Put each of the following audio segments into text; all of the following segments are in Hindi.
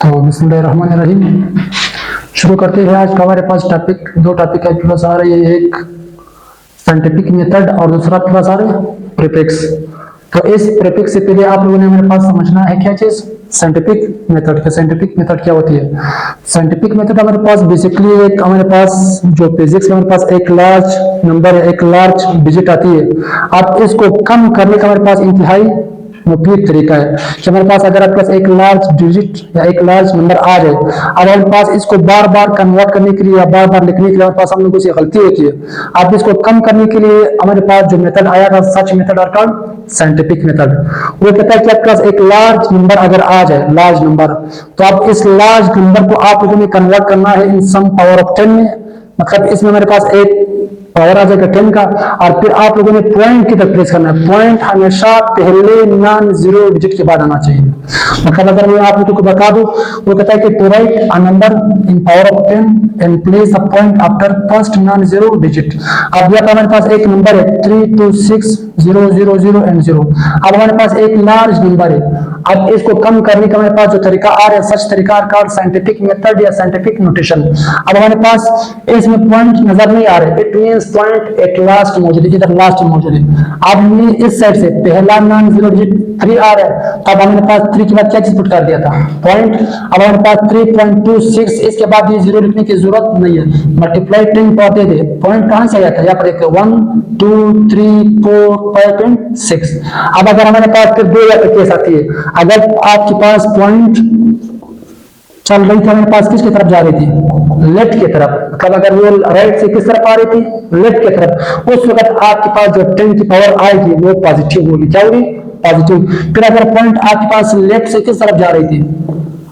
तो बिस्मिल्लाहिर्रहमानिर्रहीम शुरू करते हैं। आज का हमारे पास दो टॉपिक आपके पास आ रही है, एक साइंटिफिक मेथड और दूसरा आपके पास आ रहा है प्रीफिक्स। तो इस प्रीफिक्स से पहले आप लोगों ने मेरे पास समझना है क्या चीज, साइंटिफिक मेथड। साइंटिफिक मेथड क्या होती है? साइंटिफिक मेथड हमारे पास बेसिकली एक हमारे पास जो फिजिक्स में हमारे पास एक लार्ज नंबर है, एक लार्ज डिजिट आती है, आप इसको कम करने का हमारे पास इंतहाई मुफीद तरीका है कि हमारे पास अगर आपके पास एक लार्ज डिजिट या एक लार्ज नंबर आ जाए, अब हमारे पास इसको बार बार कन्वर्ट करने के लिए या बार बार लिखने के लिए हमारे पास हम लोगों से गलती होती है। आप इसको कम करने के लिए हमारे पास जो मेथड आया था, सच मेथड और कॉल्ड साइंटिफिक मेथड, वो कहता है कि आपके पास एक लार्ज नंबर अगर आ जाए, लार्ज नंबर, तो आप इस लार्ज नंबर को आप लोगों ने कन्वर्ट करना है इन सम पावर ऑफ 10 में। मतलब इसमें हमारे पास एक पावर आ जाएगा 10 का, और फिर आप लोगों ने पॉइंट की तरफ प्रेस करना है। पॉइंट हमेशा पहले नॉन जीरो डिजिट के बाद आना चाहिए। मतलब अगर मैं आप लोगों को बता दूं, वो कहता है कि to write a number in power of 10 and place a point after first non zero digit. अब यहाँ हमारे पास एक नंबर है 3260000 एंड 0। अब हमारे पास एक लार्ज नंबर है। अब इसको कम करने का हमारे पास जो तरीका आ रहा है, सच तरीका का साइंटिफिक मेथड या साइंटिफिक नोटेशन। अब हमारे पास इसमें पॉइंट नजर नहीं आ रहे, it means point at last मौजूद है, इधर लास्ट मौजूद है। अब हमने इस साइड से पहला नॉन जीरो डिजिट 3 आ रहा है, तो अब हमारे पास 3 के बाद क्या चीज पुट कर दिया था, पॉइंट। अब हमारे पास 3.26, इसके बाद ये जीरो लिखने की जरूरत नहीं है, मल्टीप्लाई 10 पर दे दे। पॉइंट कहां से आया था, यहाँ पर एक 1 2 3 4 5.6। अब अगर हमारे पास फिर दो या केस आती है, अगर आपके पास पॉइंट चल रही थी, हमारे पास किसकी तरफ जा रही थी, लेफ्ट की तरफ, मतलब अगर वो राइट से किस तरफ आ रही थी, लेफ्ट की तरफ, उस वक्त आपके पास जो 10 की पावर आएगी वो पॉजिटिव होगी। क्या होगी, पॉजिटिव। फिर अगर पॉइंट आपके पास लेफ्ट से किस तरफ जा रही थी,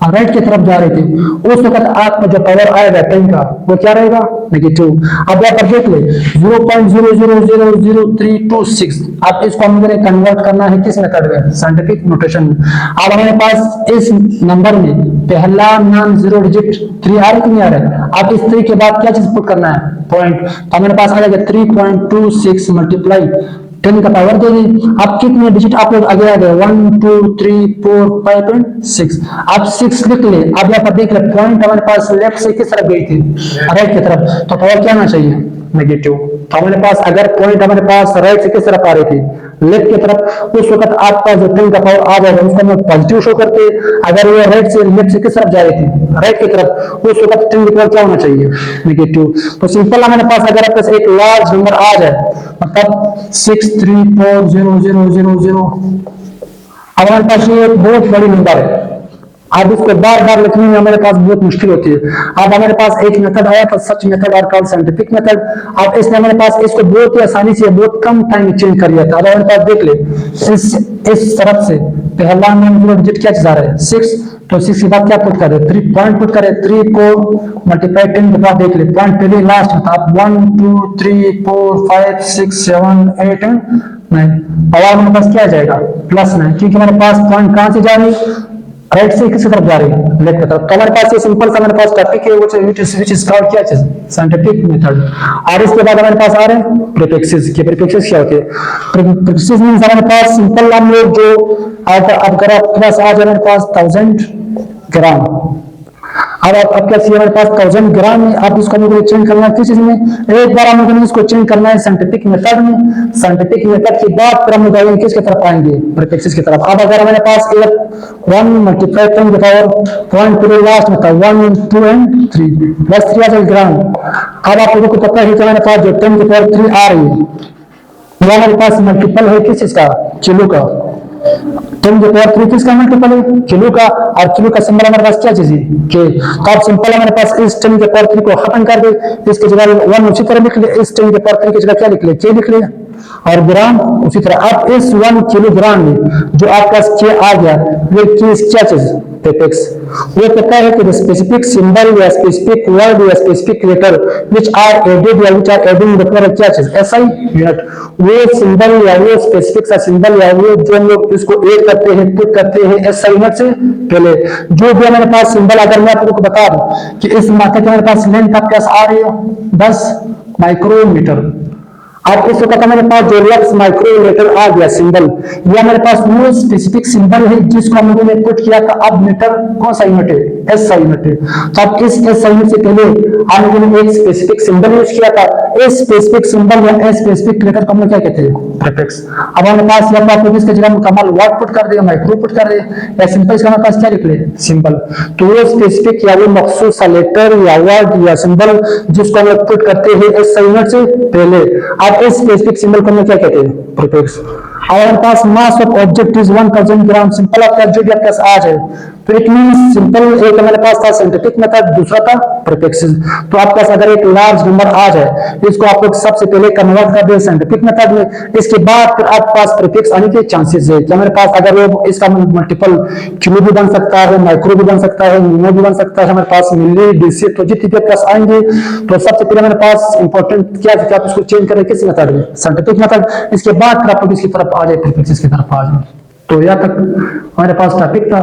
राइट की तरफ जा रही थी, उस वक्त आपका जो पावर आएगा 10 का वो क्या रहेगा, नेगेटिव। अब यहाँ पर देख ले 0.000326। अब इसको हमने कन्वर्ट करना है किस मेथड में, साइंटिफिक नोटेशन। अब हमारे पास इस नंबर में पहला नॉन जीरो डिजिट 3 आ रहा है कि नहीं आ रहा है। अब इस 3 के बाद क्या चीज पुट करना है, पॉइंट। तो हमारे पास आ जाएगा 3.26 मल्टीप्लाई 10 का पावर दे दी। अब कितने डिजिट आप लोग आगे आ गए, 1 2 3 4 5.6। अब 6 लिख ले। अब यहाँ पर देख ले पॉइंट हमारे पास लेफ्ट से किस तरफ गई थी, राइट की तरफ, तो पावर क्या आना चाहिए, नेगेटिव। तो हमारे पास अगर पॉइंट हमारे पास राइट से किस तरफ आ रही थी, लेफ्ट की तरफ, उस वक्त आपका जो 10 का पावर आ जाएगा उसको हम पॉजिटिव शो करते। अगर वो राइट से लेफ्ट से किस तरफ जा रही थी, राइट की तरफ, उस वक्त 10 की तरफ क्या होना चाहिए, नेगेटिव। तो सिंपल हमारे पास अगर आपके पास एक लार्ज नंबर आ जाए, मतलब 6340000, अब हमारे पास ये एक बहुत बड़ी नंबर है। अब इसको बार बार लिखने में हमारे पास बहुत मुश्किल होती है। अब हमारे पास एक मेथड आया था, सच मेथड और कॉल्ड साइंटिफिक मेथड। अब इसने हमारे पास इसको बहुत ही आसानी से बहुत कम टाइम में चेंज कर लिया था। अब हमारे पास देख ले इस तरफ से पहला नंबर डिजिट क्या जा रहा है, 6, तो 6 के बाद क्या पुट करे, 3 पॉइंट पुट करे। 3 को मल्टीप्लाई 10 के बाद देख ले पॉइंट पहले लास्ट में था। 1 2 3 4 5 6 7 8 एंड 9। अब हमारे पास क्या जाएगा, +9, क्योंकि हमारे पास पॉइंट कहां से जा रही है, राइट से किस तरफ जा रही है, लेफ्ट की तरफ। तो हमारे पास ये सिंपल सा हमारे पास टॉपिक है, व्हिच इज कॉल्ड क्या चीज, साइंटिफिक मेथड। और इसके बाद हमारे पास आ रहे हैं प्रीफिक्सेस। के प्रीफिक्सेस क्या होते हैं, प्रीफिक्सेस मींस हमारे पास सिंपल हम लोग जो अगर आपके पास आ जाए हमारे पास 1000 ग्राम, अब आपके हमारे पास 1000 ग्राम में, आप इसको हम लोग चेंज करना है किस चीज में, एक बार हम लोगों ने इसको चेंज करना है साइंटिफिक मेथड में। साइंटिफिक मेथड के बाद फिर हम लोग किसकी तरफ आएंगे, प्रीफिक्सेस की तरफ। अब अगर हमारे पास 1 मल्टीप्लाई 10 के पावर पॉइंट पूरे लास्ट में था 1 2 एंड 3 +3 आ जाएगा ग्राम। अब आप लोगों को पता है कि हमारे पास जो 10 की पावर 3 आ रही है वो हमारे पास मल्टीपल है किस चीज का, किलो का। 10 की पावर 3 किसका मल्टीपल है, किलो का। और किलो का सिंबल हमारे पास क्या चीज है, के। तो आप सिंपल हमारे पास इस 10 की पावर 3 को खत्म कर दे, इसके जगह 1 उसी तरह लिख ले, इस 10 की पावर 3 की जगह क्या लिख ले, के लिख ले, और ग्राम उसी तरह। अब इस 1 किलोग्राम में जो आपका के आ गया, वो क्या चीज, प्रीफिक्स। वो कहता है कि स्पेसिफिक सिंबल या स्पेसिफिक वर्ड या specific letter which are added या व्हिच आर एडिंग द क्या चीज, एसआई यूनिट। वो सिंबल या वो स्पेसिफिक सा सिंबल या वो जो हम लोग इसको ऐड करते हैं, पुट करते हैं एसआई यूनिट से पहले, जो भी हमारे पास सिंबल, अगर मैं आप लोगों को बता दूं कि इस माथे के हमारे पास लेंथ आपके पास आ रही है 10 माइक्रोमीटर। अब इस वक्त हमारे पास जो लक्स माइक्रोमीटर आ गया सिंबल, ये हमारे पास वो स्पेसिफिक सिंबल है जिसको हम लोगों ने पुट किया था। अब मीटर कौन सा यूनिट है, एस यूनिट है। तो अब इस एस यूनिट से पहले हम लोगों ने एक स्पेसिफिक सिंबल यूज किया था। इस स्पेसिफिक सिंबल या स्पेसिफिक लेटर को हम लोग क्या कहते हैं, प्रीफिक्स। अब हमारे पास या तो आप लोग इसके जगह मुकम्मल वर्ड पुट कर देगा, माइक्रो पुट कर दे, या सिंपल इसका हमारे पास क्या लिख ले, सिंबल। तो वो स्पेसिफिक या वो मखसूस लेटर या वर्ड या सिंबल जिसको हम लोग पुट करते हैं एस यूनिट से पहले, अब इस स्पेसिफिक सिंबल को हम क्या कहते हैं, प्रीफिक्स। हमारे पास mass of object is 1000 gram, simple of object आपके पास आज है, तो इट मींस सिंपल एक हमारे पास था साइंटिफिक मेथड, दूसरा था प्रीफिक्स। तो आपके पास अगर एक लार्ज नंबर आ जाए, इसको आप लोग सबसे पहले कन्वर्ट कर दे साइंटिफिक मेथड में, इसके बाद फिर आपके पास प्रीफिक्स आने के चांसेस है कि हमारे पास अगर वो इसका मल्टीपल किलो भी बन सकता है, माइक्रो भी बन सकता है, न्यूमो भी बन सकता है, हमारे पास मिली डिजिट, तो जितने के पास आएंगे तो सबसे पहले हमारे पास इंपॉर्टेंट क्या है कि आप इसको चेंज करें किस मेथड में, साइंटिफिक मेथड। इसके बाद फिर आप लोग इसकी तरफ आ जाए, प्रीफिक्स की तरफ आ जाए। तो यहाँ तक हमारे पास टॉपिक था।